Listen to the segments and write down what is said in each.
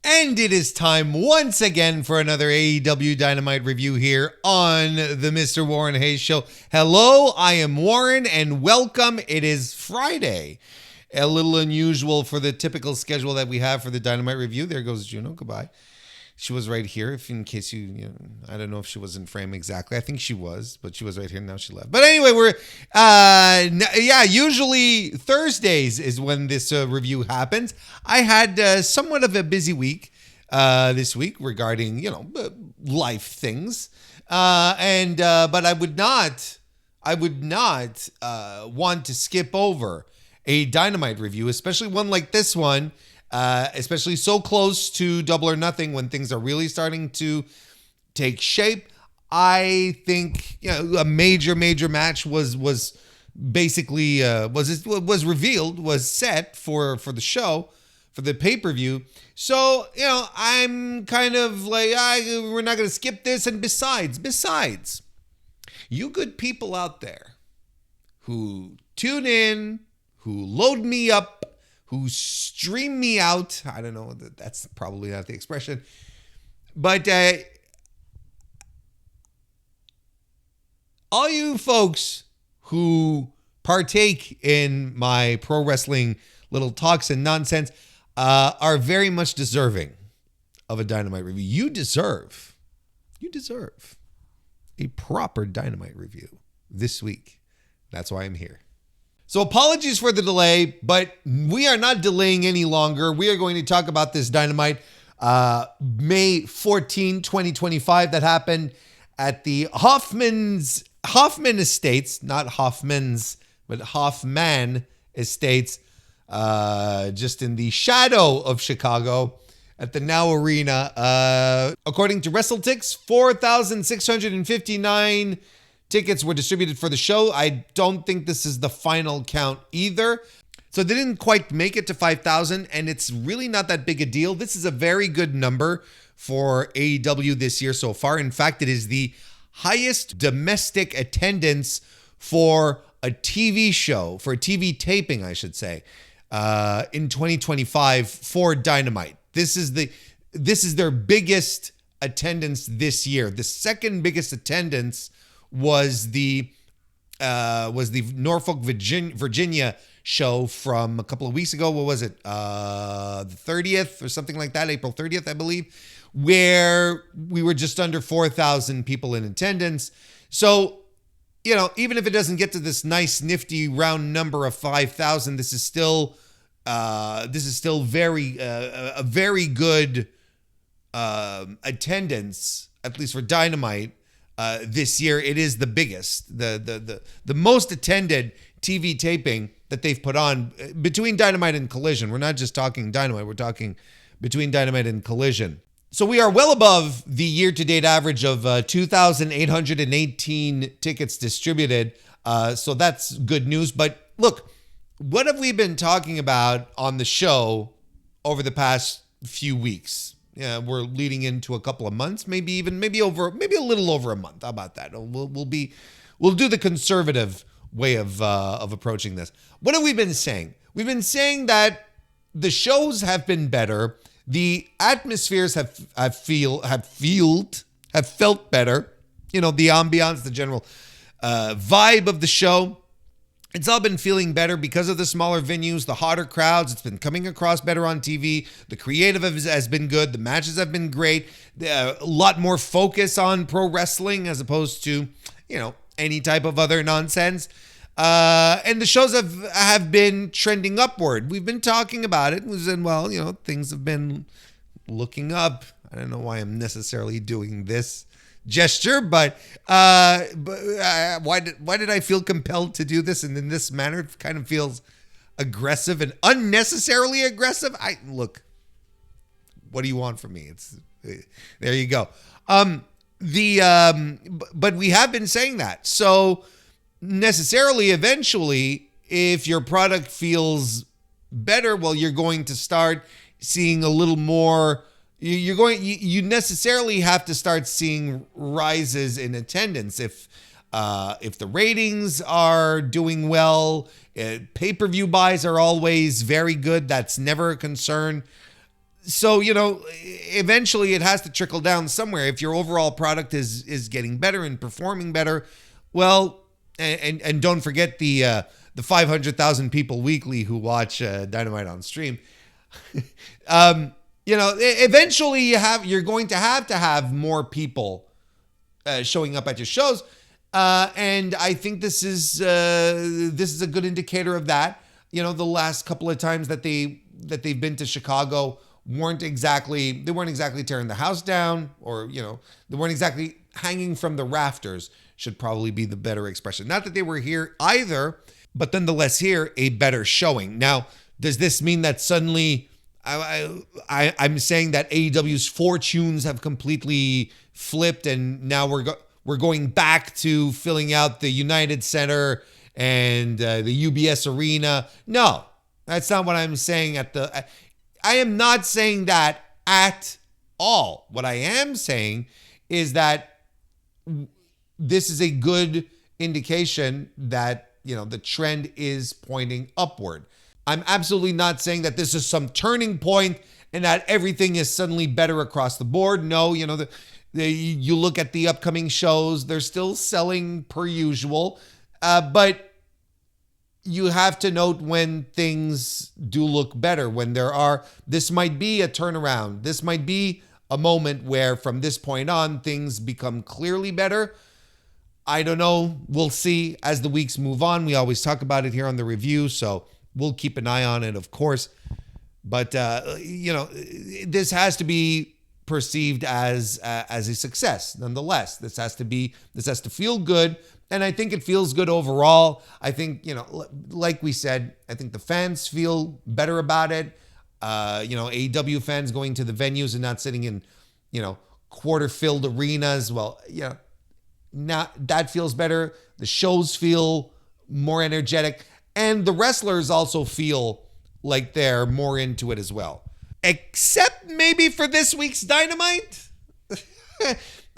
And it is time once again for another AEW Dynamite review here on the Mr. Warren Hayes Show. Hello, I am Warren, and welcome. It is Friday. A little unusual for the typical schedule that we have for the Dynamite review. There goes Juno. Goodbye. She was right here, if in case I don't know if she was in frame exactly. I think she was, but she was right here. Now she left. But anyway, usually Thursdays is when this review happens. I had somewhat of a busy week this week regarding, life things. But I would not want to skip over a Dynamite review, especially one like this one. Especially so close to Double or Nothing when things are really starting to take shape. I think a major match was basically was revealed, was set for the show, for the pay-per-view. So I'm kind of like we're not going to skip this. And besides, you good people out there who tune in, who load me up, who stream me out. I don't know, that's probably not the expression. But all you folks who partake in my pro wrestling little talks and nonsense are very much deserving of a Dynamite review. You deserve a proper Dynamite review this week. That's why I'm here. So apologies for the delay, but we are not delaying any longer. We are going to talk about this Dynamite May 14, 2025 that happened at the Hoffman Estates, not Hoffman's, but Hoffman Estates, just in the shadow of Chicago at the Now Arena. According to WrestleTix, 4,659 tickets were distributed for the show. I don't think this is the final count either. So they didn't quite make it to 5,000, and it's really not that big a deal. This is a very good number for AEW this year so far. In fact, it is the highest domestic attendance for a TV show, for a TV taping, I should say, in 2025 for Dynamite. This is their biggest attendance this year. The second biggest attendance was the Norfolk, Virginia show from a couple of weeks ago. What was it? The 30th or something like that, April 30th, I believe, where we were just under 4,000 people in attendance. So, even if it doesn't get to this nice, nifty round number of 5,000, this is still very a very good attendance, at least for Dynamite. This year, it is the biggest, the most attended TV taping that they've put on between Dynamite and Collision. We're not just talking Dynamite, we're talking between Dynamite and Collision. So we are well above the year-to-date average of 2,818 tickets distributed. So that's good news. But look, what have we been talking about on the show over the past few weeks? Yeah, we're leading into a couple of months, maybe a little over a month. How about that? We'll do the conservative way of approaching this. What have we been saying? We've been saying that the shows have been better. The atmospheres have felt better. The ambiance, the general vibe of the show. It's all been feeling better because of the smaller venues, the hotter crowds. It's been coming across better on TV. The creative has been good. The matches have been great. A lot more focus on pro wrestling as opposed to, any type of other nonsense. And the shows have been trending upward. We've been talking about it. And things have been looking up. I don't know why I'm necessarily doing this gesture, but why did I feel compelled to do this? And in this manner, it kind of feels aggressive and unnecessarily aggressive. Look, what do you want from me? There you go. But we have been saying that. So necessarily, eventually, if your product feels better, well, you're going to start seeing a little more. You necessarily have to start seeing rises in attendance if the ratings are doing well. Pay-per-view buys are always very good. That's never a concern. So, eventually it has to trickle down somewhere. If your overall product is getting better and performing better, well, and don't forget the 500,000 people weekly who watch Dynamite on stream. Eventually you're going to have more people showing up at your shows, and I think this is a good indicator of that. The last couple of times that they've been to Chicago weren't exactly tearing the house down, or they weren't exactly hanging from the rafters, should probably be the better expression. Not that they were here either, but nonetheless here a better showing. Now, does this mean that suddenly I'm saying that AEW's fortunes have completely flipped and now we're going back to filling out the United Center and the UBS Arena? No, that's not what I'm saying. I am not saying that at all. What I am saying is that this is a good indication that, the trend is pointing upward. I'm absolutely not saying that this is some turning point and that everything is suddenly better across the board. No, you look at the upcoming shows, they're still selling per usual, but you have to note when things do look better, this might be a turnaround. This might be a moment where from this point on, things become clearly better. I don't know. We'll see as the weeks move on. We always talk about it here on the review, so we'll keep an eye on it, of course. But, this has to be perceived as a success. Nonetheless, this has to feel good. And I think it feels good overall. I think, like we said, I think the fans feel better about it. AEW fans going to the venues and not sitting in, quarter-filled arenas. Well, now that feels better. The shows feel more energetic. And the wrestlers also feel like they're more into it as well. Except maybe for this week's Dynamite.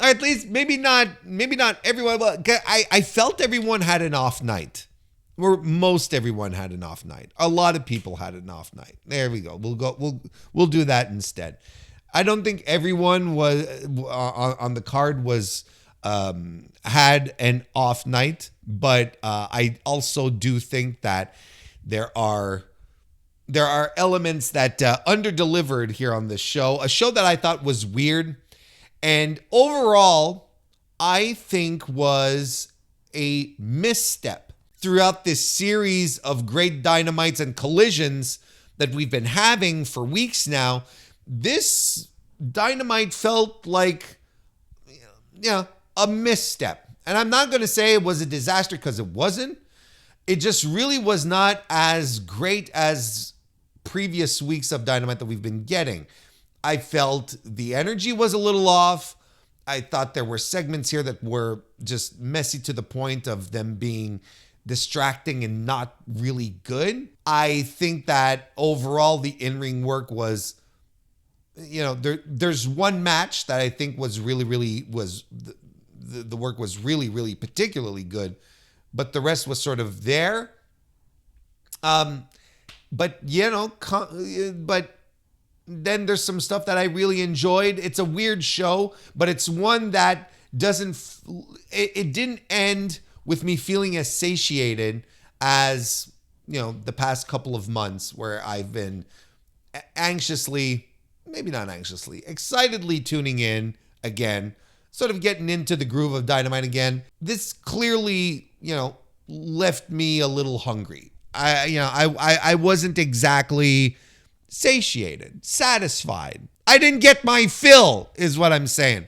Or at least maybe not everyone. I felt everyone had an off night. Or most everyone had an off night. A lot of people had an off night. There we go. We'll do that instead. I don't think everyone was on the card was had an off night, but I also do think that there are elements that under-delivered here on this show. A show that I thought was weird and overall I think was a misstep throughout this series of great Dynamites and collisions that we've been having for weeks now. This Dynamite felt like a misstep. And I'm not going to say it was a disaster, because it wasn't. It just really was not as great as previous weeks of Dynamite that we've been getting. I felt the energy was a little off. I thought there were segments here that were just messy to the point of them being distracting and not really good. I think that overall the in-ring work was, there's one match that I think was really the work was really particularly good, but the rest was sort of there. But then there's some stuff that I really enjoyed. It's a weird show, but it's one that it didn't end with me feeling as satiated as, the past couple of months, where I've been excitedly tuning in again, sort of getting into the groove of Dynamite again. This clearly, left me a little hungry. I wasn't exactly satiated, satisfied. I didn't get my fill, is what I'm saying.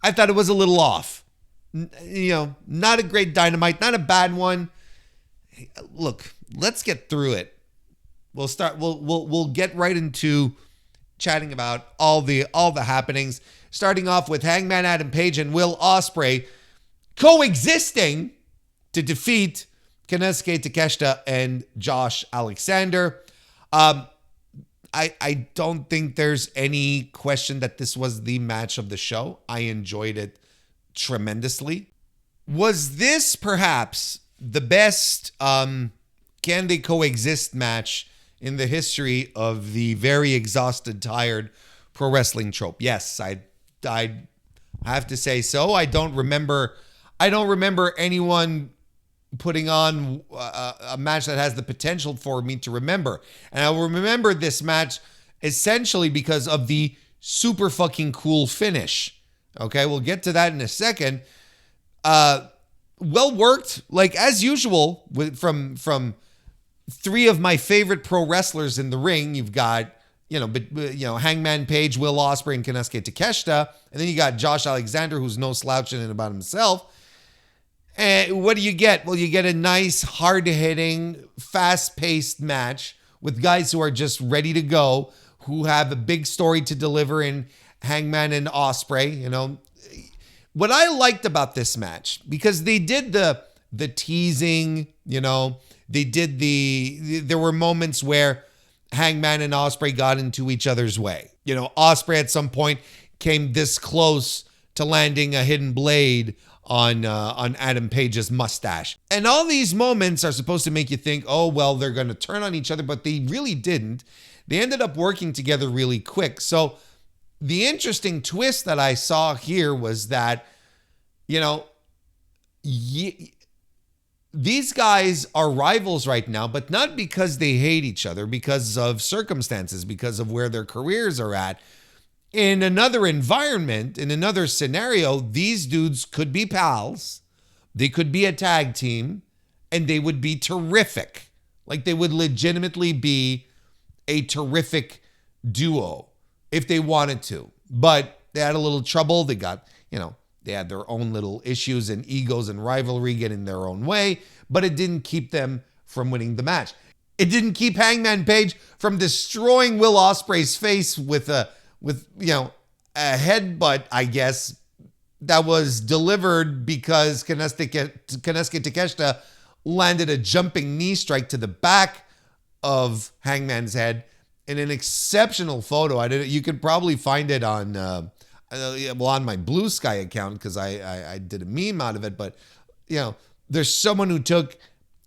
I thought it was a little off. Not a great Dynamite, not a bad one. Hey, look, let's get through it. We'll get right into chatting about all the happenings, starting off with Hangman Adam Page and Will Ospreay coexisting to defeat Konosuke Takeshita and Josh Alexander. I don't think there's any question that this was the match of the show. I enjoyed it tremendously. Was this perhaps the best can they coexist match in the history of the very exhausted, tired pro wrestling trope. Yes, I have to say so. I don't remember anyone putting on a match that has the potential for me to remember. And I will remember this match essentially because of the super fucking cool finish. Okay, we'll get to that in a second. Well worked, like as usual, from three of my favorite pro wrestlers in the ring. You've got, Hangman Page, Will Ospreay, and Konosuke Takeshita. And then you got Josh Alexander, who's no slouching in about himself. And what do you get? Well, you get a nice, hard-hitting, fast-paced match with guys who are just ready to go, who have a big story to deliver in Hangman and Ospreay. What I liked about this match, because they did the teasing, they did there were moments where Hangman and Ospreay got into each other's way. Ospreay at some point came this close to landing a hidden blade on Adam Page's mustache. And all these moments are supposed to make you think, oh, well, they're going to turn on each other, but they really didn't. They ended up working together really quick. So the interesting twist that I saw here was that, these guys are rivals right now, but not because they hate each other, because of circumstances, because of where their careers are at. In another environment, in another scenario, these dudes could be pals. They could be a tag team, and they would be terrific. Like, they would legitimately be a terrific duo if they wanted to. But they had a little trouble. They got, they had their own little issues and egos and rivalry getting their own way, but it didn't keep them from winning the match. It didn't keep Hangman Page from destroying Will Ospreay's face with a headbutt, I guess, that was delivered because Konosuke Takeshita landed a jumping knee strike to the back of Hangman's head in an exceptional photo. You could probably find it on my Blue Sky account because I did a meme out of it. But, there's someone who took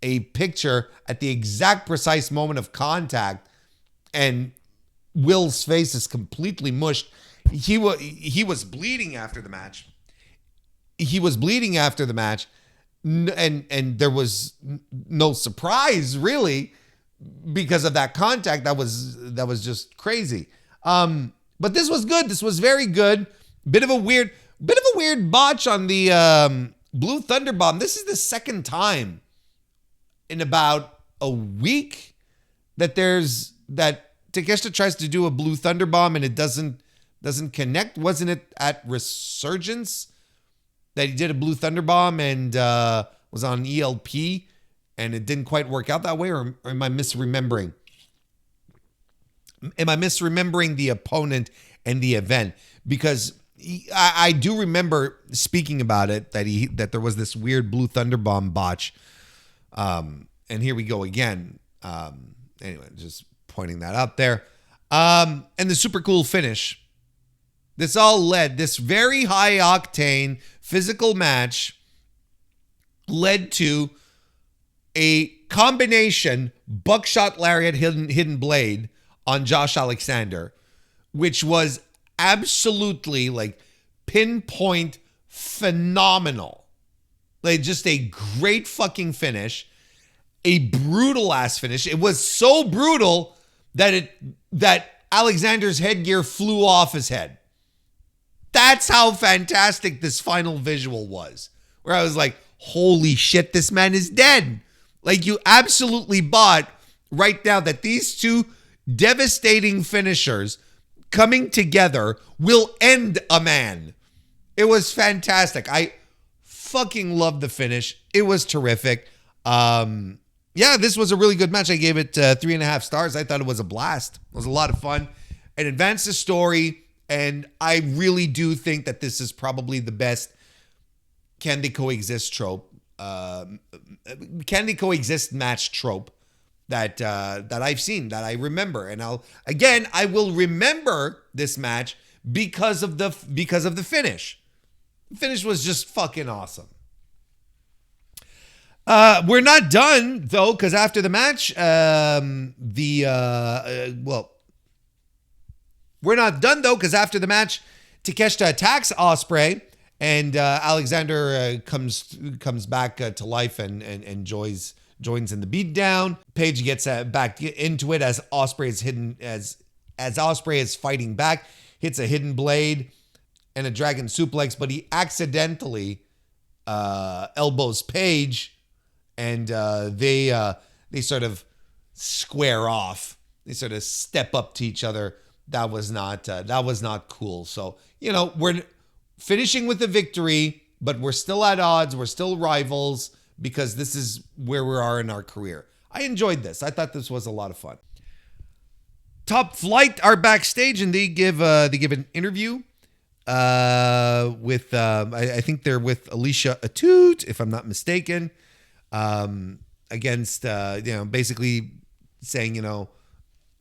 a picture at the exact precise moment of contact, and Will's face is completely mushed. He was bleeding after the match. And there was no surprise really because of that contact. That was just crazy. But this was good. This was very good. Bit of a weird botch on the Blue Thunder Bomb. This is the second time in about a week that Takeshita tries to do a Blue Thunder Bomb and it doesn't connect. Wasn't it at Resurgence that he did a Blue Thunder Bomb and was on ELP and it didn't quite work out that way? Or am I misremembering? Am I misremembering the opponent and the event? Because I do remember speaking about it, that there was this weird Blue Thunder Bomb botch. And here we go again. Anyway, just pointing that out there. And the super cool finish. This very high octane physical match led to a combination buckshot lariat hidden blade on Josh Alexander, which was absolutely like pinpoint phenomenal. Like just a great fucking finish, a brutal ass finish. It was so brutal that Alexander's headgear flew off his head. That's how fantastic this final visual was, where I was like, holy shit, this man is dead. Like, you absolutely bought right now that these two devastating finishers coming together will end a man. It was fantastic. I fucking loved the finish. It was terrific. This was a really good match. I gave it 3.5 stars. I thought it was a blast. It was a lot of fun. It advanced the story, and I really do think that this is probably the best can they coexist trope, can they coexist match trope that I've seen, that I remember. And I will remember this match because of the finish. The finish was just fucking awesome. We're not done though, because after the match, we're not done though, because after the match, Takeshita attacks Ospreay, and Alexander comes back to life and joins in the beatdown. Paige gets back into it as Ospreay is hidden as Ospreay is fighting back, hits a hidden blade and a dragon suplex, but he accidentally elbows Paige, and they sort of square off. They sort of step up to each other. That was not cool. So, we're finishing with a victory, but we're still at odds. We're still rivals because this is where we are in our career. I enjoyed this. I thought this was a lot of fun. Top Flight are backstage, and they give an interview with I think they're with Alicia Atut, if I'm not mistaken, against basically saying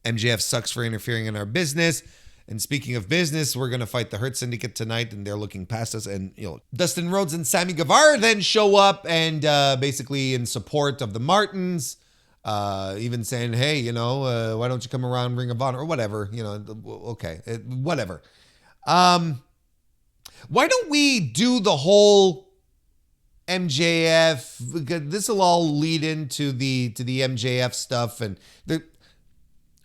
MJF sucks for interfering in our business. And speaking of business, we're going to fight the Hurt Syndicate tonight, and they're looking past us. And, Dustin Rhodes and Sammy Guevara then show up and basically in support of the Martins, even saying, hey, why don't you come around Ring of Honor or whatever, okay, whatever. Why don't we do the whole MJF? Because this will all lead into the MJF stuff, and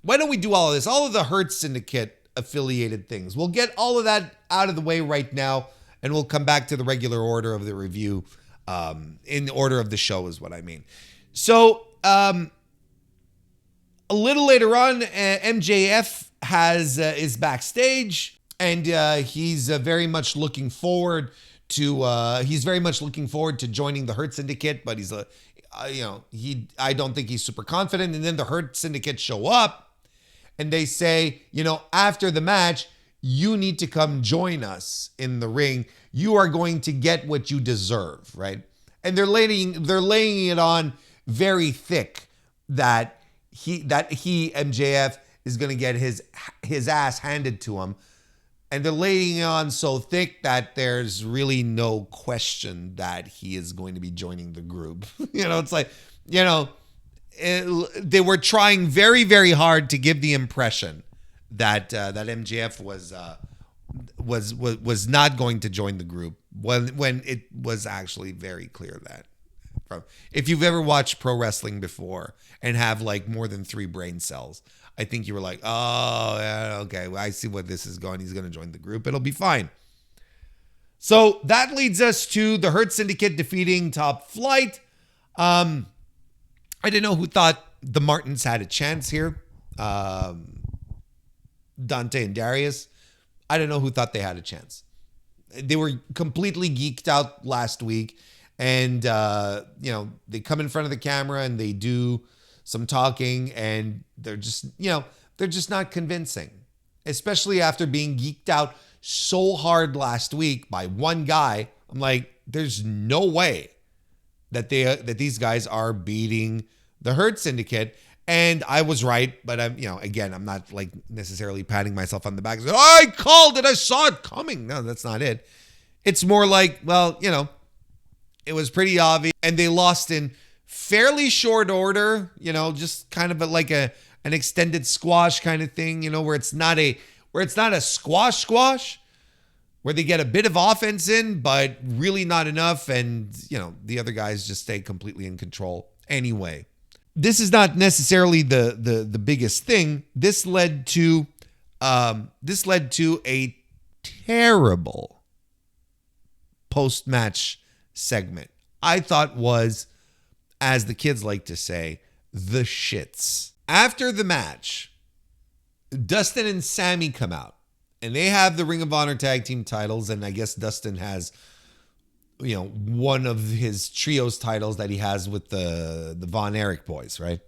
why don't we do all of this? All of the Hurt Syndicate affiliated things. We'll get all of that out of the way right now, and we'll come back to the regular order of the review. In the order of the show is what I mean. So, a little later on, MJF is backstage, and he's very much looking forward to joining the Hurt Syndicate, but he's I don't think he's super confident. And then the Hurt Syndicate show up. And they say, after the match, you need to come join us in the ring. You are going to get what you deserve, right? And they're laying it on very thick that MJF is going to get his ass handed to him. And they're laying it on so thick that there's really no question that he is going to be joining the group. It's like, they were trying very, very hard to give the impression that MJF was not going to join the group when it was actually very clear that, if you've ever watched pro wrestling before and have like more than 3 brain cells, I think you were like, oh, yeah, okay, well, I see where this is going. He's going to join the group. It'll be fine. So that leads us to the Hurt Syndicate defeating Top Flight. I didn't know who thought the Martins had a chance here. Dante and Darius. I don't know who thought they had a chance. They were completely geeked out last week. And, they come in front of the camera and they do some talking, and they're just not convincing. Especially after being geeked out so hard last week by one guy. I'm like, there's no way that these guys are beating the Hurt Syndicate. And I was right, but I'm not like necessarily patting myself on the back. I called it. I saw it coming. No, that's not it. It's more like, well, it was pretty obvious, and they lost in fairly short order, just kind of like an extended squash kind of thing, where it's not a squash, where they get a bit of offense in, but really not enough. And, the other guys just stay completely in control anyway. This is not necessarily the biggest thing. This led to a terrible post-match segment. I thought was, as the kids like to say, the shits. After the match, Dustin and Sammy come out, and they have the Ring of Honor tag team titles, and I guess Dustin has one of his trios titles that he has with the Von Erich boys, right?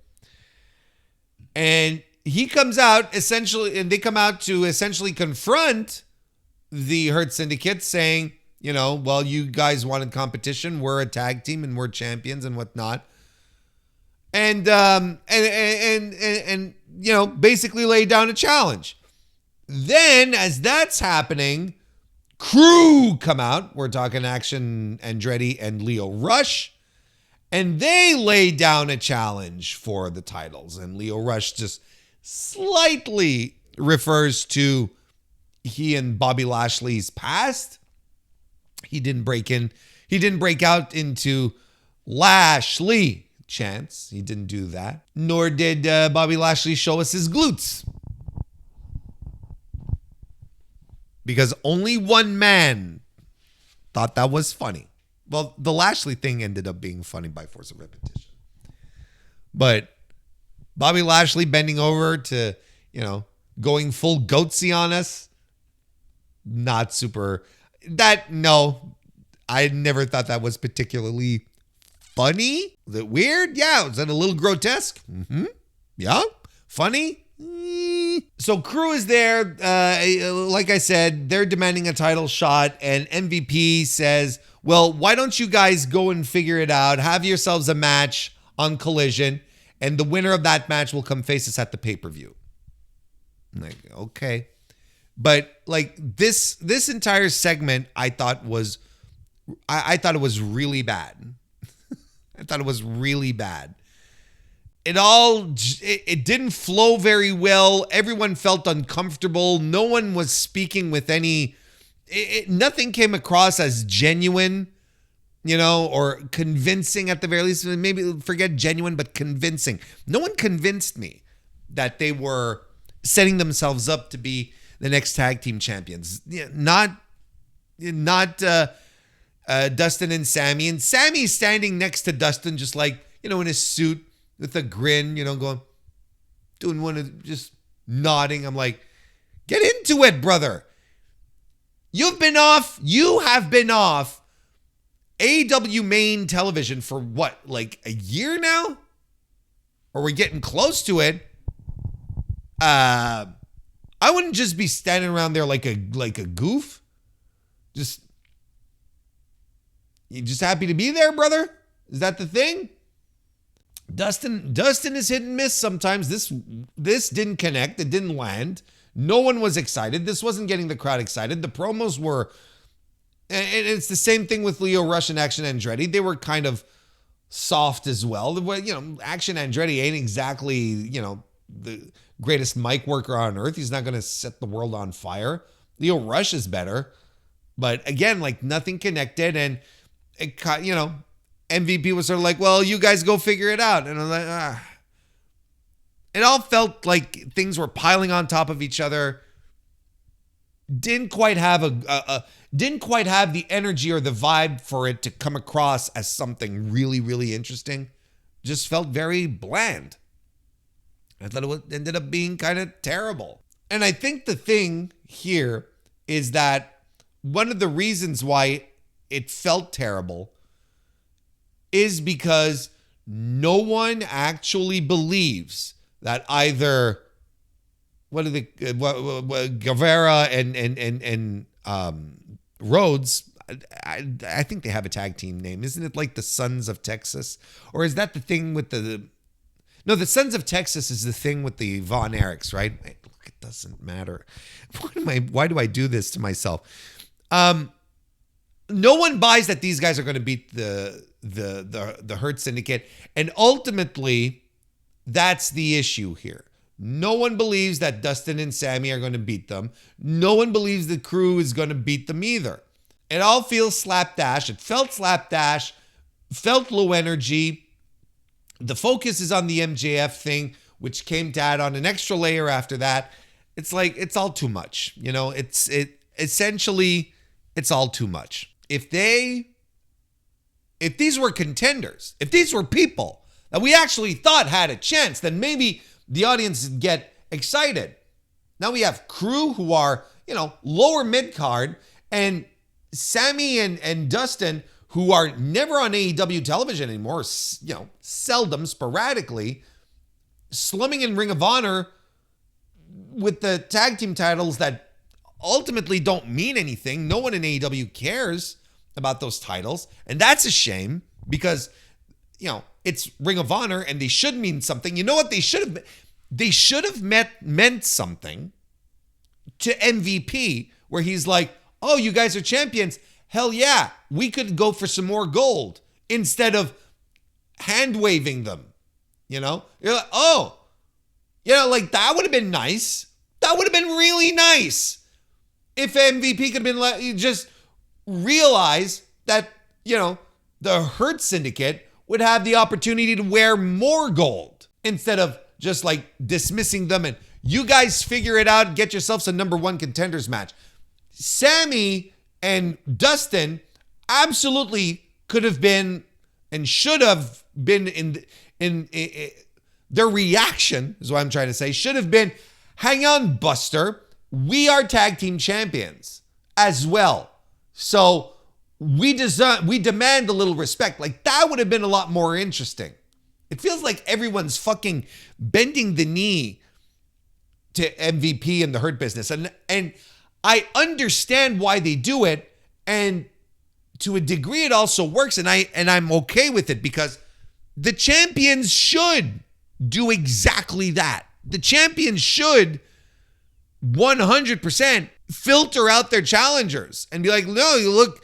And he comes out essentially, and they come out to essentially confront the Hurt Syndicate, saying, well, you guys wanted competition. We're a tag team and we're champions and whatnot. And basically lay down a challenge. Then, as that's happening, Crew come out. We're talking Action Andretti and Leo Rush. And they lay down a challenge for the titles. And Lio Rush just slightly refers to he and Bobby Lashley's past. He didn't break out into Lashley chants. He didn't do that. Nor did Bobby Lashley show us his glutes. Because only one man thought that was funny. Well, the Lashley thing ended up being funny by force of repetition. But Bobby Lashley bending over to, going full goatsy on us. Not super. I never thought that was particularly funny. Was it weird? Yeah. Was that a little grotesque? Mm-hmm. Yeah. Funny? So Crew is there. Like I said, they're demanding a title shot, and MVP says, well, why don't you guys go and figure it out? Have yourselves a match on Collision, and the winner of that match will come face us at the pay-per-view. I'm like, okay. But like this entire segment, I thought it was really bad. I thought it was really bad. It didn't flow very well. Everyone felt uncomfortable. No one was speaking with any, nothing came across as genuine, or convincing at the very least. Maybe forget genuine, but convincing. No one convinced me that they were setting themselves up to be the next tag team champions. Not Dustin and Sammy. And Sammy's standing next to Dustin, just like, in his suit, with a grin, doing one of just nodding. I'm like, get into it, brother. You have been off AEW main television for what, like a year now? Or we're getting close to it. I wouldn't just be standing around there like a goof. You just happy to be there, brother? Is that the thing? Dustin is hit and miss sometimes. This didn't connect. It didn't land. No one was excited. This wasn't getting the crowd excited. The promos were, and it's the same thing with Lio Rush and Action Andretti. They were kind of soft as well. Action Andretti ain't exactly, the greatest mic worker on earth. He's not going to set the world on fire. Lio Rush is better. But again, like nothing connected. And it, MVP was sort of like, well, you guys go figure it out. And I'm like, It all felt like things were piling on top of each other. Didn't quite have the energy or the vibe for it to come across as something really, really interesting. Just felt very bland. I thought it ended up being kind of terrible. And I think the thing here is that one of the reasons why it felt terrible is because no one actually believes that either Guevara and Rhodes, I think they have a tag team name. Isn't it like the Sons of Texas? Or is that the thing with the Sons of Texas is the thing with the Von Erichs, right? Look, it doesn't matter. Why do I do this to myself? No one buys that these guys are going to beat the Hurt Syndicate. And ultimately, that's the issue here. No one believes that Dustin and Sammy are going to beat them. No one believes the Crew is going to beat them either. It all feels slapdash. It felt slapdash, felt low energy. The focus is on the MJF thing, which came to add on an extra layer after that. It's like, it's all too much. Essentially, it's all too much. If these were contenders, if these were people that we actually thought had a chance, then maybe the audience would get excited. Now we have Crew who are, lower mid-card, and Sammy and Dustin who are never on AEW television anymore, seldom, sporadically, slumming in Ring of Honor with the tag team titles that ultimately don't mean anything. No one in AEW cares about those titles. And that's a shame because, it's Ring of Honor and they should mean something. You know what? They should have meant something to MVP where he's like, oh, you guys are champions. Hell yeah, we could go for some more gold instead of hand waving them. You're like, oh, like that would have been nice. That would have been really nice if MVP could have been just realize that, the Hurt Syndicate would have the opportunity to wear more gold instead of just like dismissing them and you guys figure it out and get yourselves a number one contenders match. Sammy and Dustin absolutely could have been and should have been in their reaction is what I'm trying to say, should have been, hang on, Buster, we are tag team champions as well. So we demand a little respect. Like that would have been a lot more interesting. It feels like everyone's fucking bending the knee to MVP and the Hurt Business. And I understand why they do it. And to a degree, it also works. And I'm okay with it because the champions should do exactly that. The champions should 100% filter out their challengers and be like, no, you look,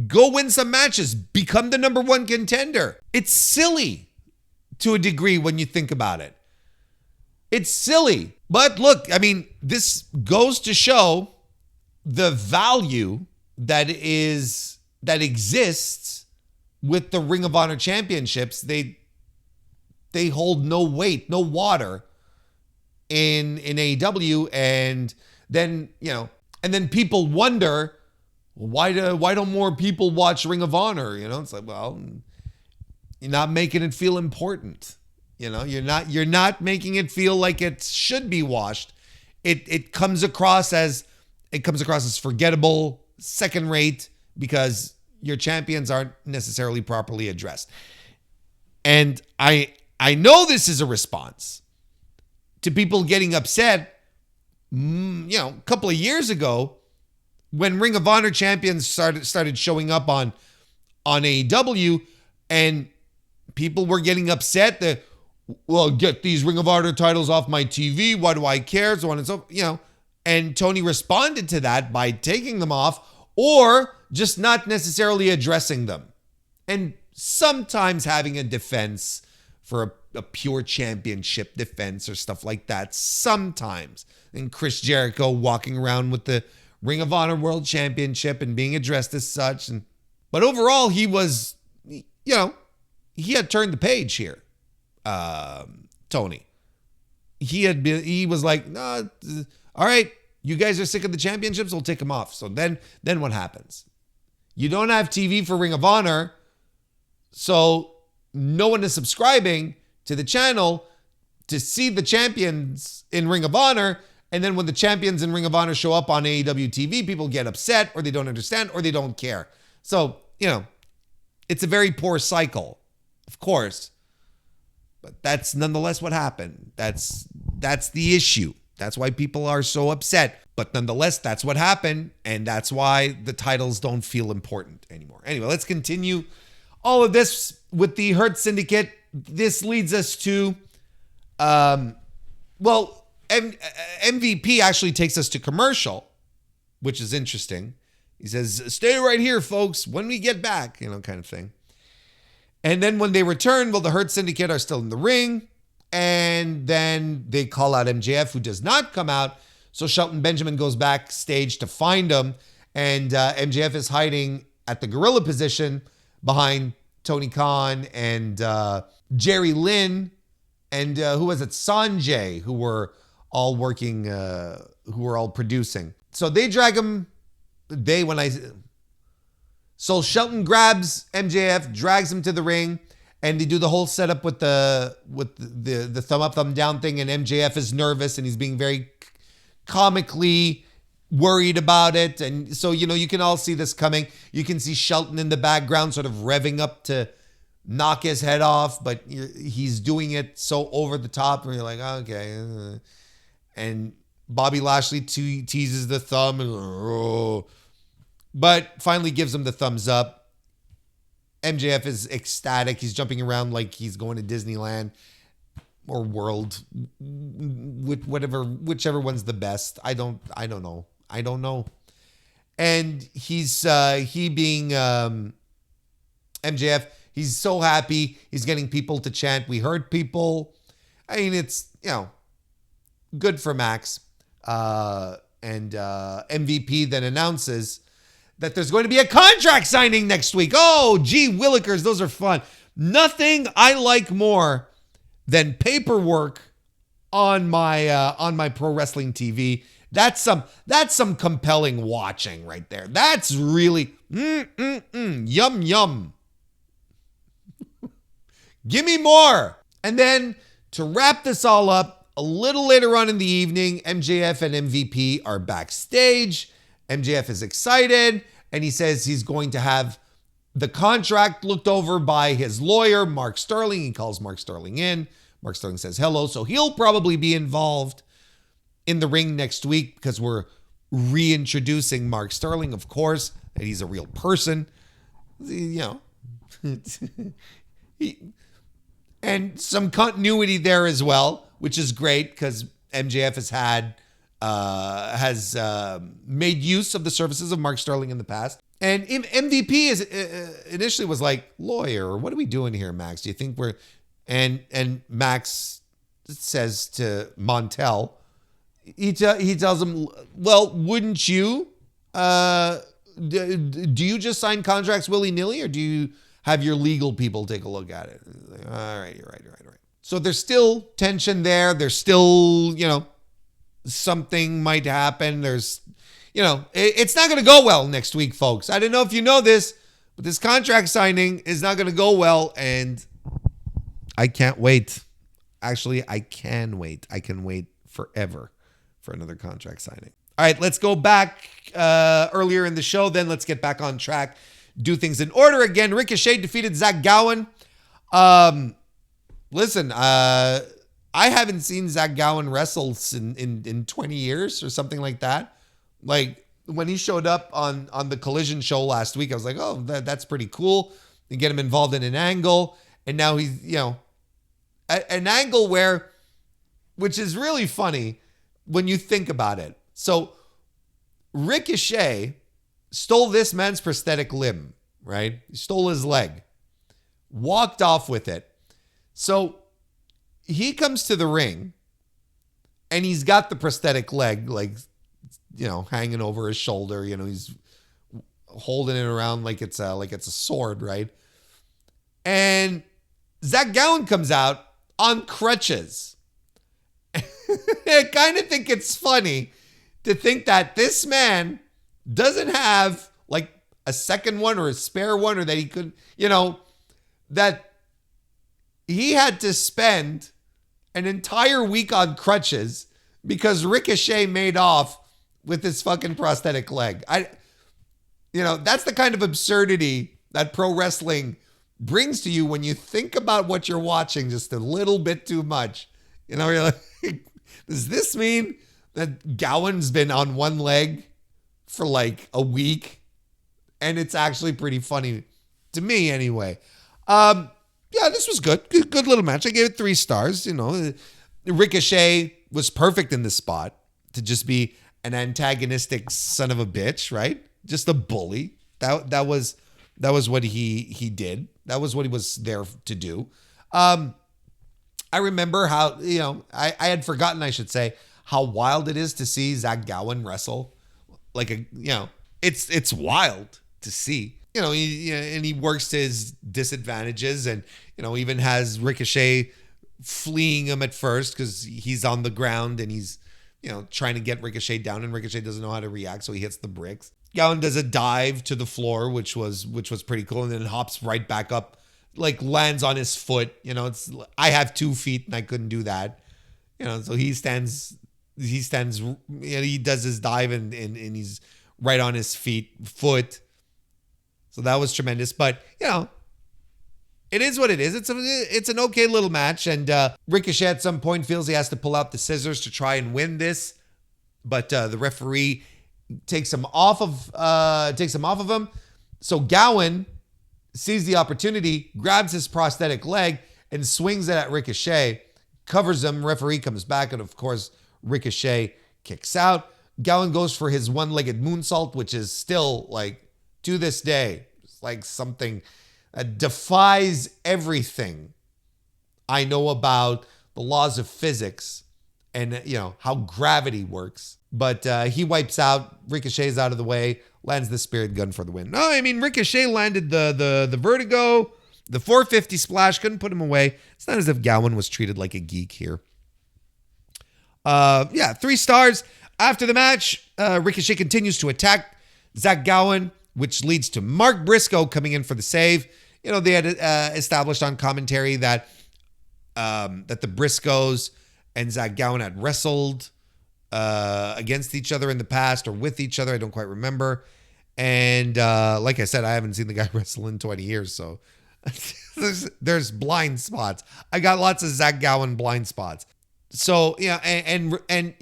go win some matches, become the number one contender. It's silly to a degree when you think about it. It's silly. But look, I mean, this goes to show the value that exists with the Ring of Honor championships. They hold no weight, no water in AEW, and then people wonder, why don't more people watch Ring of Honor? It's like, well, you're not making it feel important. You're not making it feel like it should be watched. It comes across as forgettable, second rate, because your champions aren't necessarily properly addressed. And I know this is a response to people getting upset. A couple of years ago, when Ring of Honor champions started showing up on AEW, and people were getting upset that, well, get these Ring of Honor titles off my TV. Why do I care? So on and so, and Toni responded to that by taking them off or just not necessarily addressing them. And sometimes having a defense for a pure championship defense or stuff like that. Sometimes. And Chris Jericho walking around with the Ring of Honor World Championship and being addressed as such. But overall, he was, he had turned the page here. Toni. He was like, no, all right, you guys are sick of the championships, we'll take them off. So then what happens? You don't have TV for Ring of Honor, so no one is subscribing to the channel to see the champions in Ring of Honor. And then when the champions in Ring of Honor show up on AEW TV, people get upset or they don't understand or they don't care. So, it's a very poor cycle, of course. But that's nonetheless what happened. That's the issue. That's why people are so upset. But nonetheless, that's what happened. And that's why the titles don't feel important anymore. Anyway, let's continue all of this with the Hurt Syndicate. This leads us to, MVP actually takes us to commercial, which is interesting. He says, stay right here, folks, when we get back, kind of thing. And then when they return, the Hurt Syndicate are still in the ring. And then they call out MJF, who does not come out. So Shelton Benjamin goes backstage to find him. And MJF is hiding at the gorilla position behind Tony Khan and Jerry Lynn. And who was it? Sanjay, who were all working, who were all producing. So they drag him. So Shelton grabs MJF, drags him to the ring, and they do the whole setup with the thumb up, thumb down thing. And MJF is nervous and he's being very comically worried about it. And so, you can all see this coming. You can see Shelton in the background sort of revving up to knock his head off, but he's doing it so over the top and you're like, okay. And Bobby Lashley teases the thumb and but finally gives him the thumbs up. MJF is ecstatic. He's jumping around like he's going to Disneyland or World, whichever one's the best. I don't know. And he being MJF, He's so happy. He's getting people to chant, "We heard people." I mean, it's, good for Max. And MVP then announces that there's going to be a contract signing next week. Oh, gee willikers, those are fun. Nothing I like more than paperwork on my pro wrestling TV. That's some compelling watching right there. That's really yum yum. Give me more. And then to wrap this all up, a little later on in the evening, MJF and MVP are backstage. MJF is excited, and he says he's going to have the contract looked over by his lawyer, Mark Sterling. He calls Mark Sterling in. Mark Sterling says hello. So he'll probably be involved in the ring next week because we're reintroducing Mark Sterling, of course, that he's a real person. And some continuity there as well, which is great because MJF has made use of the services of Mark Sterling in the past. And MVP initially was like, lawyer, what are we doing here, Max? Do you think we're... And Max says to Montel, he tells him, well, wouldn't you? Do you just sign contracts willy-nilly, or do you have your legal people take a look at it? Like, all right, you're right. So there's still tension there. There's still, something might happen. There's, it's not going to go well next week, folks. I don't know if you know this, but this contract signing is not going to go well, and I can't wait. Actually, I can wait. I can wait forever for another contract signing. All right, let's go back earlier in the show. Then let's get back on track. Do things in order again. Ricochet defeated Zach Gowen. Listen, I haven't seen Zach Gowen wrestle in 20 years or something like that. Like when he showed up on the Collision show last week, I was like, oh, that's pretty cool. You get him involved in an angle. And now he's, an angle which is really funny when you think about it. So Ricochet stole this man's prosthetic limb, right? He stole his leg, walked off with it. So he comes to the ring and he's got the prosthetic leg, hanging over his shoulder. He's holding it around like it's a sword, right? And Zach Gowen comes out on crutches. I kind of think it's funny to think that this man doesn't have like a second one or a spare one, or that he could, that he had to spend an entire week on crutches because Ricochet made off with his fucking prosthetic leg. That's the kind of absurdity that pro wrestling brings to you when you think about what you're watching just a little bit too much. You're like, does this mean that Gowen's been on one leg for like a week? And it's actually pretty funny to me anyway. Yeah, this was good. Good little match. I gave it 3 stars. Ricochet was perfect in this spot to just be an antagonistic son of a bitch, right? Just a bully. That was what he did. That was what he was there to do. I remember how, I had forgotten, I should say, how wild it is to see Zach Gowen wrestle. It's wild to see. And he works to his disadvantages, and even has Ricochet fleeing him at first because he's on the ground and he's trying to get Ricochet down, and Ricochet doesn't know how to react, so he hits the bricks. Gowen does a dive to the floor, which was pretty cool, and then hops right back up, lands on his foot. I have 2 feet and I couldn't do that. So he stands. He does his dive and he's right on his foot. So that was tremendous. But, it is what it is. It's an okay little match. And Ricochet at some point feels he has to pull out the scissors to try and win this. But the referee takes him off of him. So Gowen sees the opportunity, grabs his prosthetic leg, and swings it at Ricochet. Covers him. Referee comes back. And, of course, Ricochet kicks out. Gowen goes for his one-legged moonsault, which is still, to this day, it's something that defies everything I know about the laws of physics and, how gravity works. But he wipes out. Ricochet's out of the way, lands the Spirit Gun for the win. No, I mean, Ricochet landed the Vertigo, the 450 splash, couldn't put him away. It's not as if Gowen was treated like a geek here. 3 stars. After the match, Ricochet continues to attack Zach Gowen, which leads to Mark Briscoe coming in for the save. They had established on commentary that the Briscoes and Zach Gowen had wrestled against each other in the past or with each other. I don't quite remember. And like I said, I haven't seen the guy wrestle in 20 years, so there's blind spots. I got lots of Zach Gowen blind spots. So, and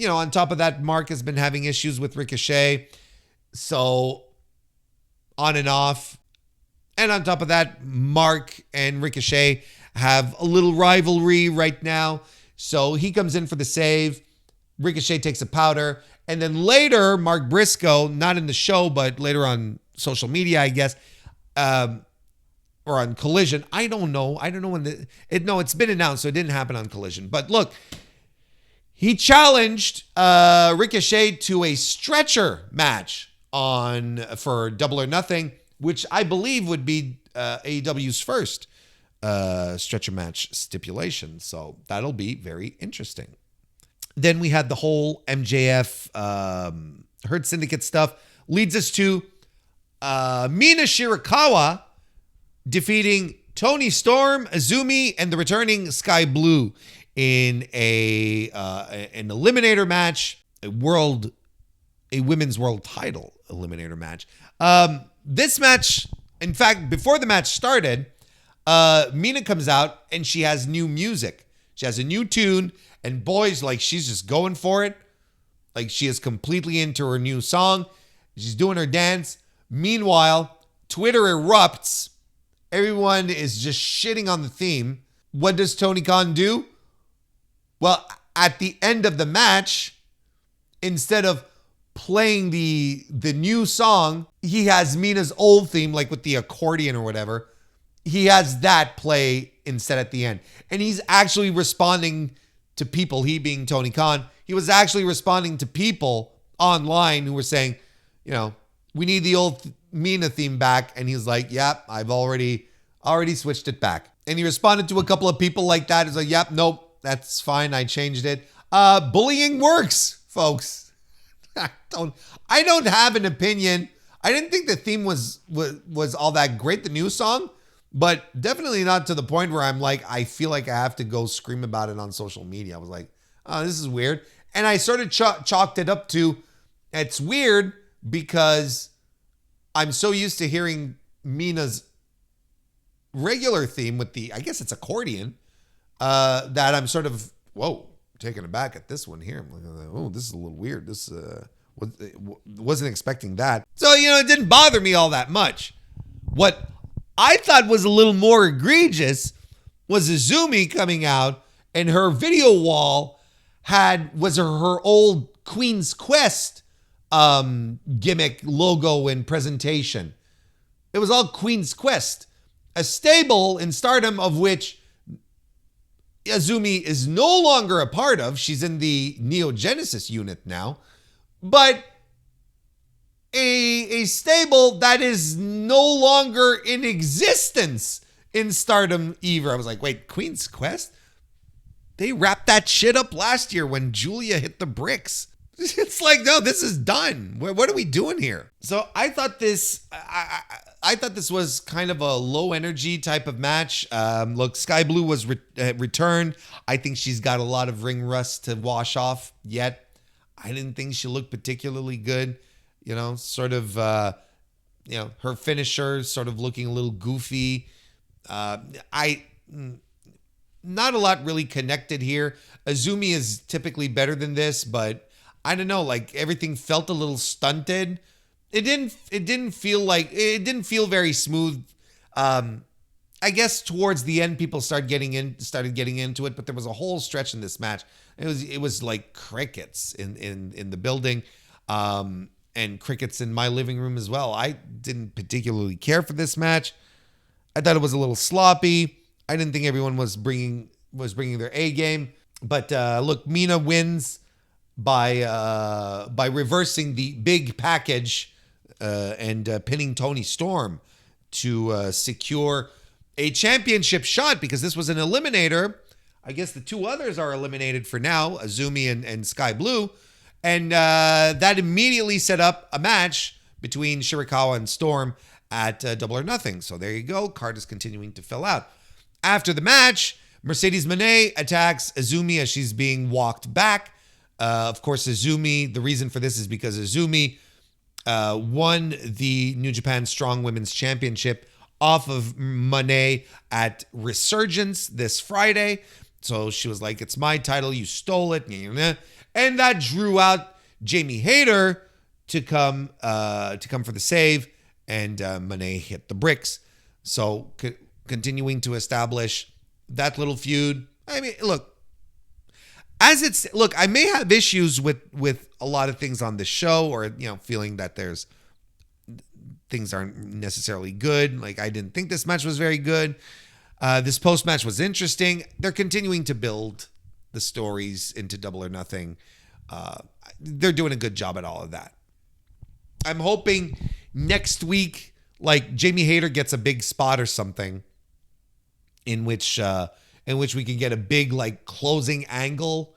on top of that, Mark has been having issues with Ricochet. So, on and off. And on top of that, Mark and Ricochet have a little rivalry right now. So, he comes in for the save. Ricochet takes a powder. And then later, Mark Briscoe, not in the show, but later on social media, I guess, or on Collision. I don't know when it's been announced, so it didn't happen on Collision. But look, he challenged Ricochet to a stretcher match for Double or Nothing, which I believe would be AEW's first stretcher match stipulation. So that'll be very interesting. Then we had the whole MJF Hurt Syndicate stuff. Leads us to Mina Shirakawa defeating Toni Storm, Azumi, and the returning Skye Blue in an eliminator match, a women's world title eliminator match. This match, in fact, before the match started, Mina comes out and she has new music. She has a new tune, and boys, like, she's just going for it. Like, she is completely into her new song. She's doing her dance. Meanwhile, Twitter erupts. Everyone is just shitting on the theme. What does Tony Khan do? Well, at the end of the match, instead of playing the new song, he has Mina's old theme, like with the accordion or whatever. He has that play instead at the end. And he's actually responding to people, he being Tony Khan, he was actually responding to people online who were saying, we need the old Mina theme back. And he's like, yep, I've already switched it back. And he responded to a couple of people like that. He's like, yep, nope, that's fine. I changed it. Bullying works, folks. I don't have an opinion. I didn't think the theme was all that great, the new song, but definitely not to the point where I'm like, I feel like I have to go scream about it on social media. I was like, oh, this is weird. And I sort of chalked it up to, it's weird because I'm so used to hearing Mina's regular theme with the, I guess it's accordion, that I'm sort of, taken aback at this one here. I'm like, oh, this is a little weird. This wasn't expecting that. So, it didn't bother me all that much. What I thought was a little more egregious was Azumi coming out, and her video wall was her old Queen's Quest gimmick, logo, and presentation. It was all Queen's Quest, a stable in Stardom of which Azumi is no longer a part of. She's in the Neo Genesis unit now, but a stable that is no longer in existence in Stardom either. I was like, wait, Queen's Quest? They wrapped that shit up last year when Julia hit the bricks. It's like, no, this is done. What are we doing here? So I thought this, I thought this was kind of a low energy type of match. Look, Skye Blue was returned. I think she's got a lot of ring rust to wash off yet. I didn't think she looked particularly good. Sort of, her finisher sort of looking a little goofy. Not a lot really connected here. Azumi is typically better than this, but I don't know, like everything felt a little stunted. It didn't feel very smooth. I guess towards the end, people started getting into it, but there was a whole stretch in this match. It was like crickets in the building, and crickets in my living room as well. I didn't particularly care for this match. I thought it was a little sloppy. I didn't think everyone was bringing their A game. But look, Mina wins by reversing the big package and pinning Toni Storm to secure a championship shot, because this was an eliminator. I guess the two others are eliminated for now, Azumi and Skye Blue. And that immediately set up a match between Shirakawa and Storm at Double or Nothing. So there you go. Card is continuing to fill out. After the match, Mercedes Moné attacks Azumi as she's being walked back. Of course, Azumi, the reason for this is because Azumi won the New Japan Strong Women's Championship off of Moné at Resurgence this Friday. So she was like, it's my title, you stole it. And that drew out Jamie Hayter to come for the save, and Moné hit the bricks. So continuing to establish that little feud. I mean, look, I may have issues with a lot of things on the show, or feeling that there's things aren't necessarily good. Like, I didn't think this match was very good. This post match was interesting. They're continuing to build the stories into Double or Nothing. They're doing a good job at all of that. I'm hoping next week, like, Jamie Hayter gets a big spot or something in which we can get a big, like, closing angle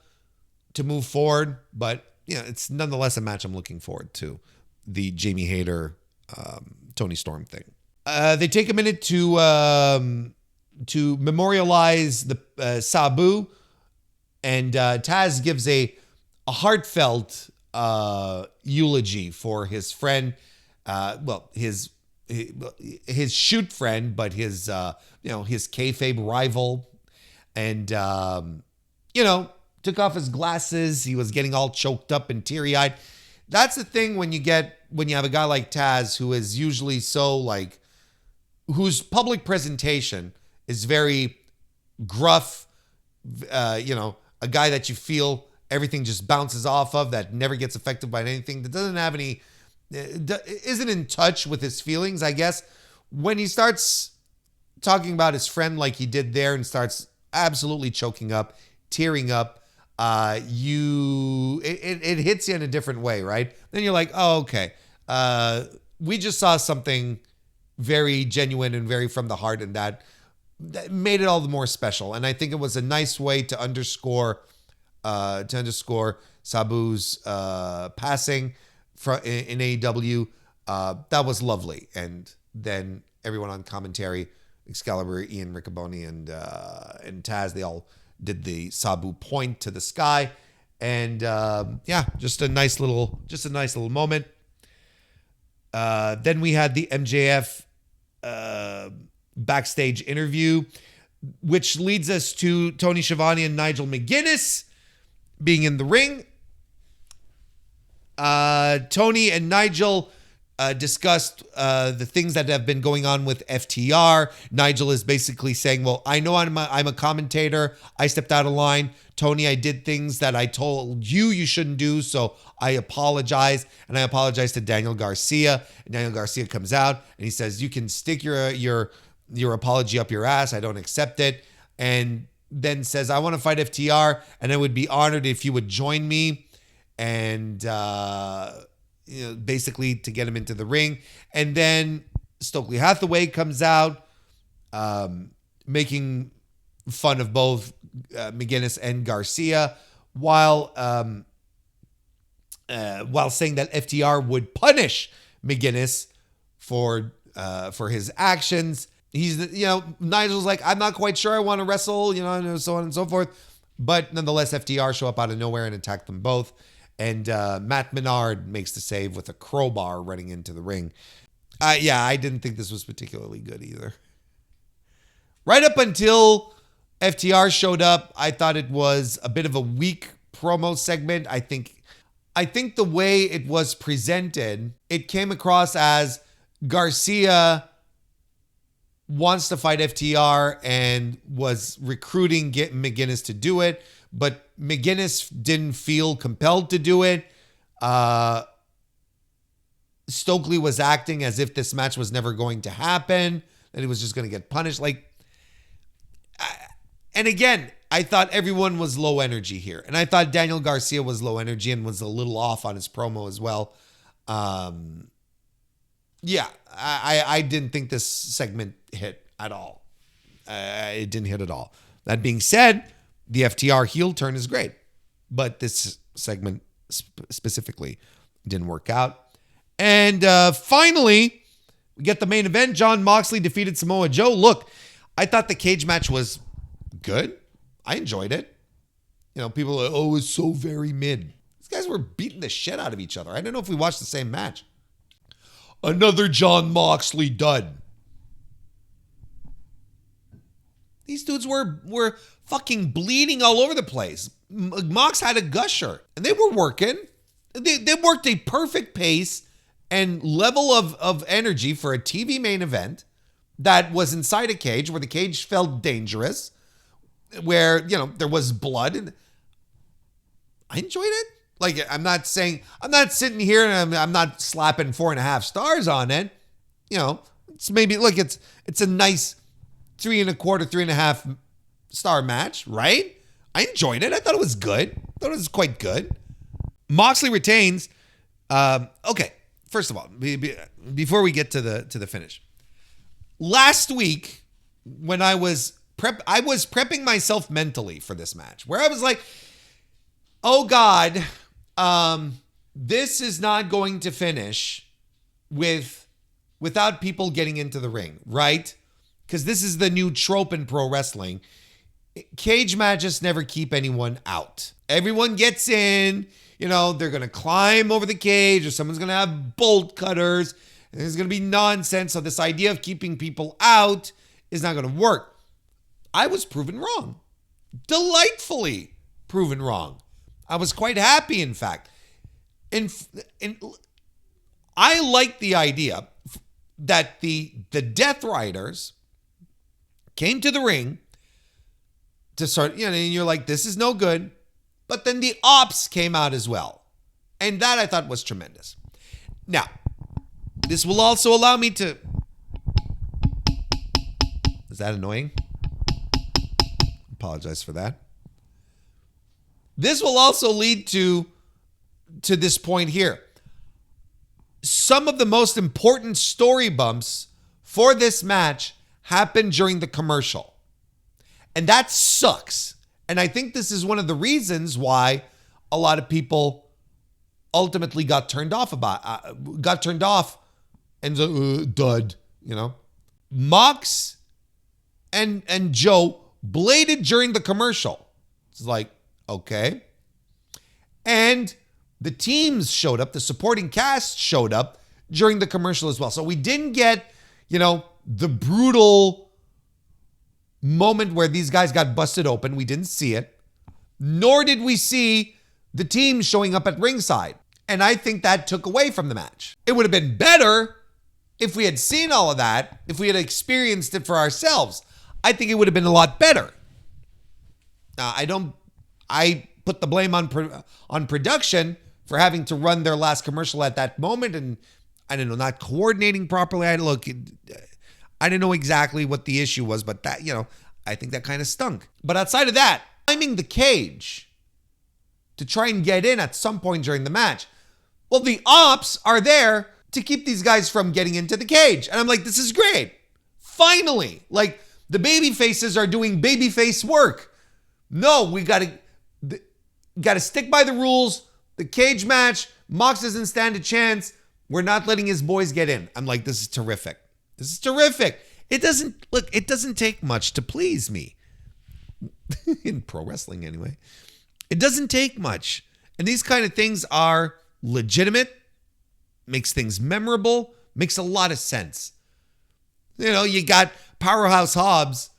to move forward. But it's nonetheless a match I'm looking forward to, the Jamie Hayter Toni Storm thing. They take a minute to memorialize the Sabu, and Taz gives a heartfelt eulogy for his friend, his shoot friend, but his his kayfabe rival, and took off his glasses. He was getting all choked up and teary-eyed. That's the thing when you have a guy like Taz, who is usually so, like, whose public presentation is very gruff, a guy that you feel everything just bounces off of, that never gets affected by anything, that doesn't have any, isn't in touch with his feelings, I guess. When he starts talking about his friend like he did there and starts absolutely choking up, tearing up, it hits you in a different way, right? Then you're like, oh, okay. We just saw something very genuine and very from the heart, and that made it all the more special. And I think it was a nice way to underscore Sabu's passing in AEW. That was lovely. And then everyone on commentary, Excalibur, Ian Riccoboni, and Taz, they all did the Sabu point to the sky. And just a nice little moment. Then we had the MJF backstage interview, which leads us to Tony Schiavone and Nigel McGuinness being in the ring. Tony and Nigel discussed the things that have been going on with FTR. Nigel is basically saying, well, I know I'm a commentator. I stepped out of line. Tony, I did things that I told you shouldn't do, so I apologize. And I apologize to Daniel Garcia. And Daniel Garcia comes out and he says, you can stick your apology up your ass. I don't accept it. And then says, I want to fight FTR, and I would be honored if you would join me. And basically to get him into the ring. And then Stokely Hathaway comes out, making fun of both McGuinness and Garcia, while saying that FTR would punish McGuinness for his actions. He's, Nigel's like, I'm not quite sure I want to wrestle, and so on and so forth. But nonetheless, FTR show up out of nowhere and attack them both. And Matt Menard makes the save with a crowbar running into the ring. I didn't think this was particularly good either. Right up until FTR showed up, I thought it was a bit of a weak promo segment. I think the way it was presented, it came across as Garcia wants to fight FTR and was recruiting McGuinness to do it, but McGuinness didn't feel compelled to do it. Stokely was acting as if this match was never going to happen, and he was just going to get punished. And again, I thought everyone was low energy here. And I thought Daniel Garcia was low energy and was a little off on his promo as well. Yeah, I didn't think this segment hit at all. It didn't hit at all. That being said, the FTR heel turn is great. But this segment specifically didn't work out. And finally, we get the main event. Jon Moxley defeated Samoa Joe. Look, I thought the cage match was good. I enjoyed it. You know, people are, oh, it's so very mid. These guys were beating the shit out of each other. I don't know if we watched the same match. Another Jon Moxley dud. These dudes were fucking bleeding all over the place. Mox had a gusher, and they were working. They worked a perfect pace and level of energy for a TV main event that was inside a cage where the cage felt dangerous, where, you know, there was blood. And I enjoyed it. Like, I'm not sitting here and I'm not slapping 4.5 stars on it. You know, it's maybe, look, it's a nice 3.25, 3.5 star match, right? I enjoyed it. I thought it was good. I thought it was quite good. Moxley retains. Okay, first of all, before we get to the finish, last week when I was prepping myself mentally for this match, where I was like, oh God, this is not going to finish without people getting into the ring, right? Because this is the new trope in pro wrestling. Cage matches never keep anyone out. Everyone gets in, you know, they're going to climb over the cage, or someone's going to have bolt cutters, and there's going to be nonsense. So this idea of keeping people out is not going to work. I was proven wrong. Delightfully proven wrong. I was quite happy, in fact. And I like the idea that the Death Riders came to the ring to start, you know, and you're like, this is no good. But then the Ops came out as well. And that I thought was tremendous. Now, this will also allow me to... Is that annoying? Apologize for that. This will also lead to this point here. Some of the most important story bumps for this match happened during the commercial. And that sucks. And I think this is one of the reasons why a lot of people ultimately got turned off and dud, you know. Mox and Joe bladed during the commercial. It's like, okay. And the teams showed up, the supporting cast showed up during the commercial as well. So we didn't get, you know, the brutal moment where these guys got busted open. We didn't see it. Nor did we see the team showing up at ringside. And I think that took away from the match. It would have been better if we had seen all of that, if we had experienced it for ourselves. I think it would have been a lot better. I put the blame on production for having to run their last commercial at that moment, and I don't know, not coordinating properly. I didn't know exactly what the issue was, but that, you know, I think that kind of stunk. But outside of that, climbing the cage to try and get in at some point during the match. Well, the Ops are there to keep these guys from getting into the cage. And I'm like, this is great. Finally, like, the baby faces are doing babyface work. No, we got to stick by the rules. The cage match, Mox doesn't stand a chance. We're not letting his boys get in. I'm like, this is terrific. This is terrific. It doesn't take much to please me. In pro wrestling anyway. It doesn't take much. And these kind of things are legitimate, makes things memorable, makes a lot of sense. You know, you got Powerhouse Hobbs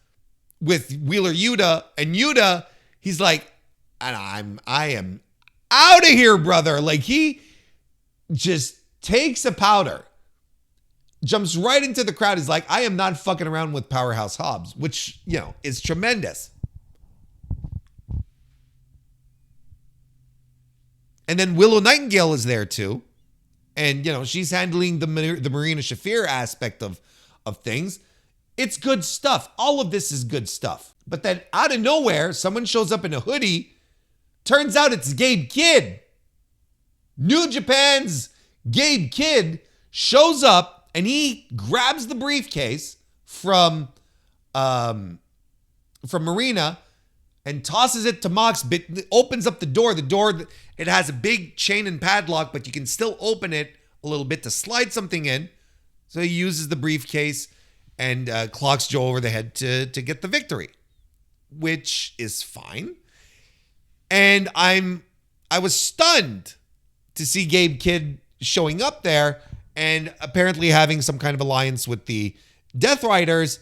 with Wheeler Yuta, and Yuta, he's like, I am out of here, brother. Like, he just takes a powder, jumps right into the crowd. He's like, I am not fucking around with Powerhouse Hobbs, which, you know, is tremendous. And then Willow Nightingale is there too. And, you know, she's handling the Marina Shafir aspect of things. It's good stuff. All of this is good stuff. But then out of nowhere, someone shows up in a hoodie. Turns out it's Gabe Kidd. New Japan's Gabe Kidd shows up and he grabs the briefcase from Marina and tosses it to Mox, but opens up the door. The door, it has a big chain and padlock, but you can still open it a little bit to slide something in. So he uses the briefcase and clocks Joe over the head to get the victory, which is fine. And I was stunned to see Gabe Kidd showing up there and apparently having some kind of alliance with the Death Riders,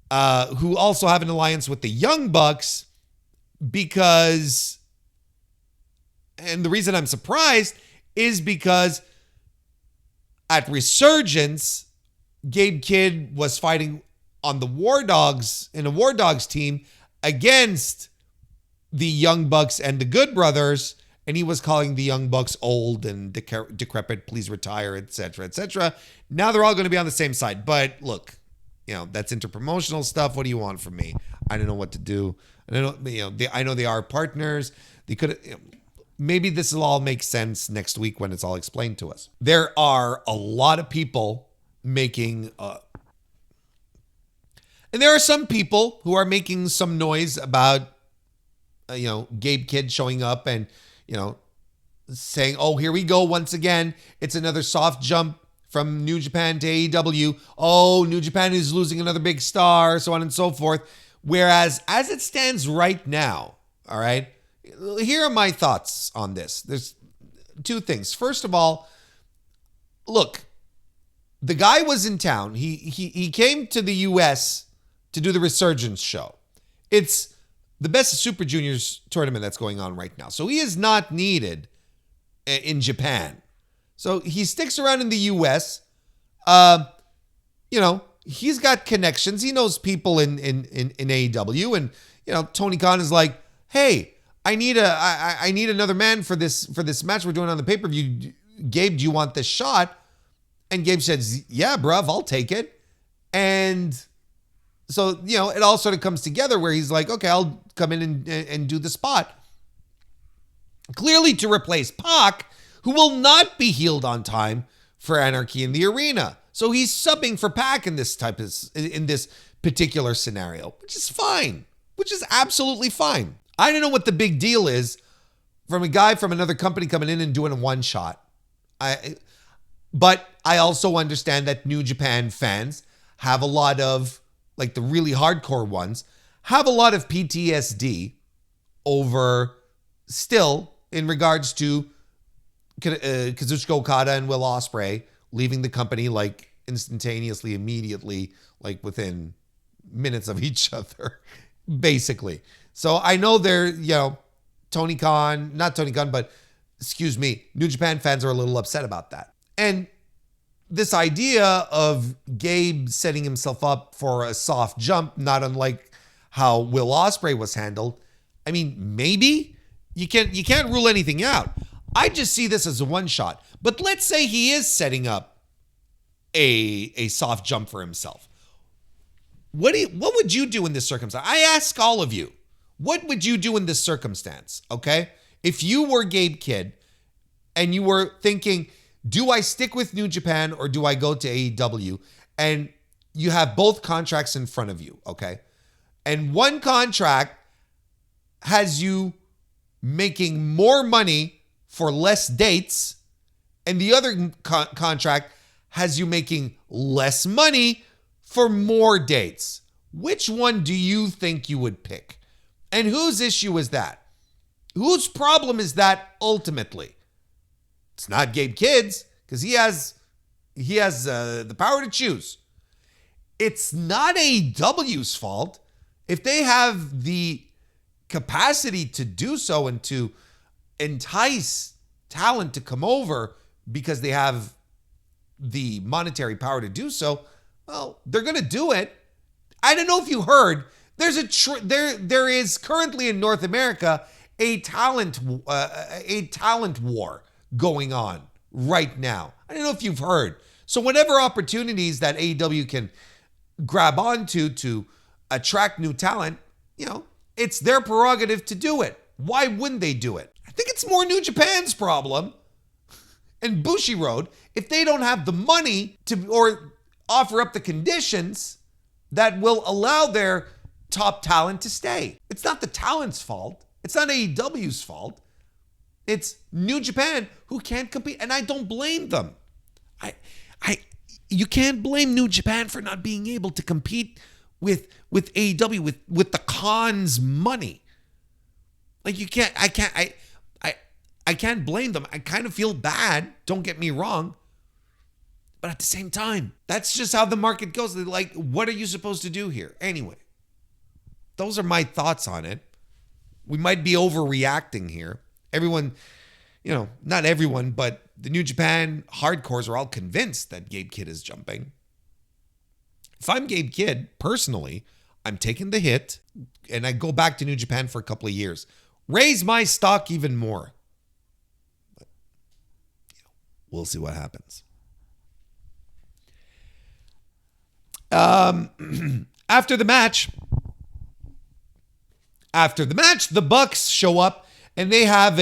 who also have an alliance with the Young Bucks, because, and the reason I'm surprised is because at Resurgence, Gabe Kidd was fighting on the War Dogs, in a War Dogs team against the Young Bucks and the Good Brothers, and he was calling the Young Bucks old and decrepit, please retire, etc., etc. Now they're all going to be on the same side. But look, that's interpromotional stuff. What do you want from me? I don't know what to do. I don't know, I know they are partners. They could, maybe this will all make sense next week when it's all explained to us. There are a lot of people making, and there are some people who are making some noise about, Gabe Kidd showing up and, saying, oh, here we go once again. It's another soft jump from New Japan to AEW. Oh, New Japan is losing another big star, so on and so forth. Whereas, as it stands right now, all right, here are my thoughts on this. There's two things. First of all, look, the guy was in town. He came to the U.S. to do the Resurgence show. It's the Best of Super Juniors tournament that's going on right now. So he is not needed in Japan. So he sticks around in the U.S. He's got connections. He knows people in AEW. And, Tony Khan is like, hey, I need another man for this match we're doing on the pay-per-view. Gabe, do you want this shot? And Gabe says, yeah, bruv, I'll take it. And so, it all sort of comes together where he's like, okay, I'll come in and do the spot. Clearly to replace Pac, who will not be healed on time for Anarchy in the Arena. So he's subbing for Pac in this particular scenario, which is fine, which is absolutely fine. I don't know what the big deal is from a guy from another company coming in and doing a one shot. But I also understand that New Japan fans have a lot of, like the really hardcore ones, have a lot of PTSD over still in regards to Kazuchika Okada and Will Ospreay leaving the company like instantaneously, immediately, like within minutes of each other, basically. So I know they're, New Japan fans are a little upset about that. And this idea of Gabe setting himself up for a soft jump, not unlike how Will Ospreay was handled. I mean, maybe you can't rule anything out. I just see this as a one shot. But let's say he is setting up a soft jump for himself. What would you do in this circumstance? I ask all of you, what would you do in this circumstance? Okay, if you were Gabe Kidd and you were thinking, do I stick with New Japan or do I go to AEW? And you have both contracts in front of you, okay? And one contract has you making more money for less dates, and the other contract has you making less money for more dates. Which one do you think you would pick? And whose issue is that? Whose problem is that ultimately? It's not Gabe Kidd's, because he has the power to choose. It's not AEW's fault if they have the capacity to do so and to entice talent to come over because they have the monetary power to do so. Well, they're going to do it. I don't know if you heard. There is currently in North America a talent war going on right now. I don't know if you've heard. So whatever opportunities that AEW can grab onto to attract new talent, it's their prerogative to do it. Why wouldn't they do it? I think it's more New Japan's problem and Bushiroad if they don't have the money to or offer up the conditions that will allow their top talent to stay. It's not the talent's fault. It's not AEW's fault. It's New Japan who can't compete, and I don't blame them. You can't blame New Japan for not being able to compete with AEW with the Khan's money. Like I can't blame them. I kind of feel bad, don't get me wrong. But at the same time, that's just how the market goes. They're like, what are you supposed to do here? Anyway, those are my thoughts on it. We might be overreacting here. Everyone, not everyone, but the New Japan hardcores are all convinced that Gabe Kidd is jumping. If I'm Gabe Kidd, personally, I'm taking the hit and I go back to New Japan for a couple of years. Raise my stock even more. But, we'll see what happens. After the match, the Bucks show up and they have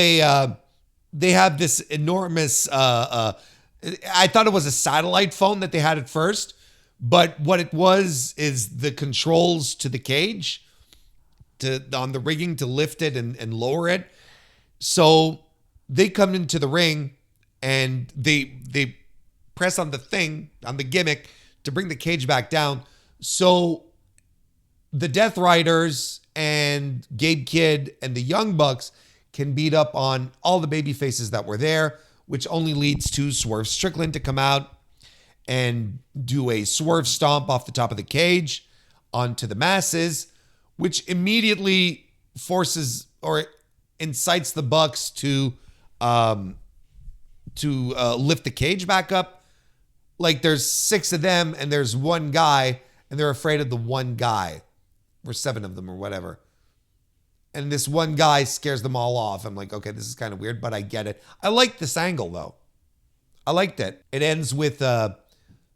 this enormous, I thought it was a satellite phone that they had at first, but what it was is the controls to the cage on the rigging to lift it and lower it. So they come into the ring and they press on the thing, on the gimmick, to bring the cage back down. So the Death Riders and Gabe Kidd and the Young Bucks can beat up on all the baby faces that were there, which only leads to Swerve Strickland to come out and do a swerve stomp off the top of the cage onto the masses, which immediately forces or incites the Bucks to lift the cage back up. Like there's 6 of them and there's one guy and they're afraid of the one guy, or 7 of them or whatever. And this one guy scares them all off. I'm like, okay, this is kind of weird, but I get it. I like this angle though. I liked it. It ends with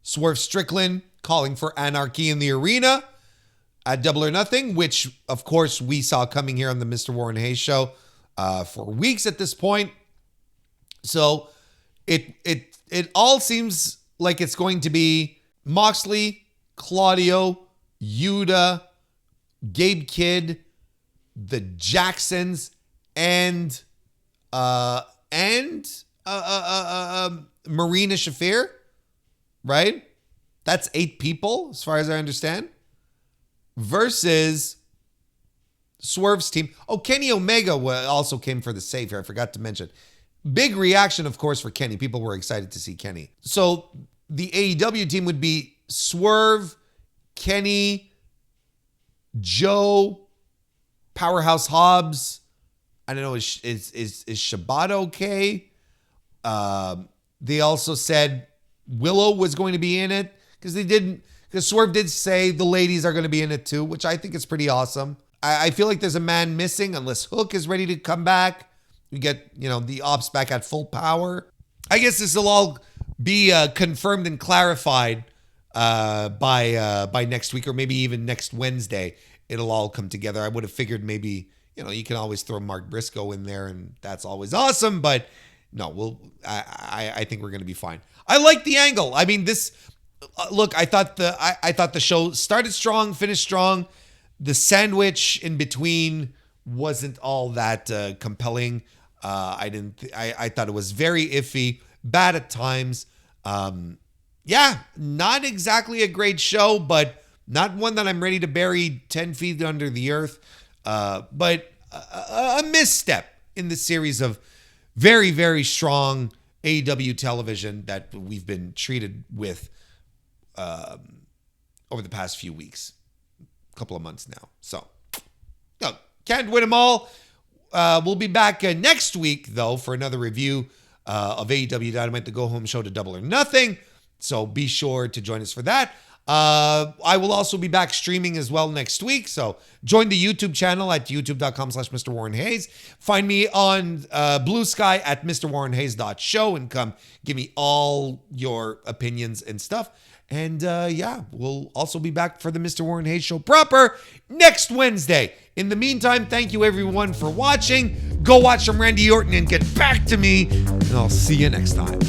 Swerve Strickland calling for anarchy in the arena at Double or Nothing, which of course we saw coming here on the Mr. Warren Hayes show for weeks at this point. So it all seems like it's going to be Moxley, Claudio, Yuta, Gabe Kidd, the Jacksons, and Marina Shafir, right? That's 8 people, as far as I understand, versus Swerve's team. Oh, Kenny Omega also came for the save here. I forgot to mention. Big reaction, of course, for Kenny. People were excited to see Kenny. So the AEW team would be Swerve, Kenny, Joe, Powerhouse Hobbs. I don't know, is Shibata okay? They also said Willow was going to be in it because Swerve did say the ladies are going to be in it too, which I think is pretty awesome. I feel like there's a man missing unless Hook is ready to come back. We get, the Ops back at full power. I guess this will all be confirmed and clarified by next week, or maybe even next Wednesday. It'll all come together. I would have figured maybe, you can always throw Mark Briscoe in there, and that's always awesome. But no, I think we're going to be fine. I like the angle. I mean, this. Look, I thought the show started strong, finished strong. The sandwich in between wasn't all that compelling. I thought it was very iffy, bad at times. Not exactly a great show, but not one that I'm ready to bury 10 feet under the earth. But a misstep in the series of very, very strong AEW television that we've been treated with over the past few weeks, a couple of months now. So, can't win them all. We'll be back next week, though, for another review of AEW Dynamite, the go-home show to Double or Nothing. So be sure to join us for that. I will also be back streaming as well next week. So join the YouTube channel at youtube.com/MrWarrenHayes. Find me on Blue Sky at MrWarrenHayes.show and come give me all your opinions and stuff. And yeah, we'll also be back for the Mr. Warren Hayes Show proper next Wednesday. In the meantime, thank you everyone for watching. Go watch some Randy Orton and get back to me. And I'll see you next time.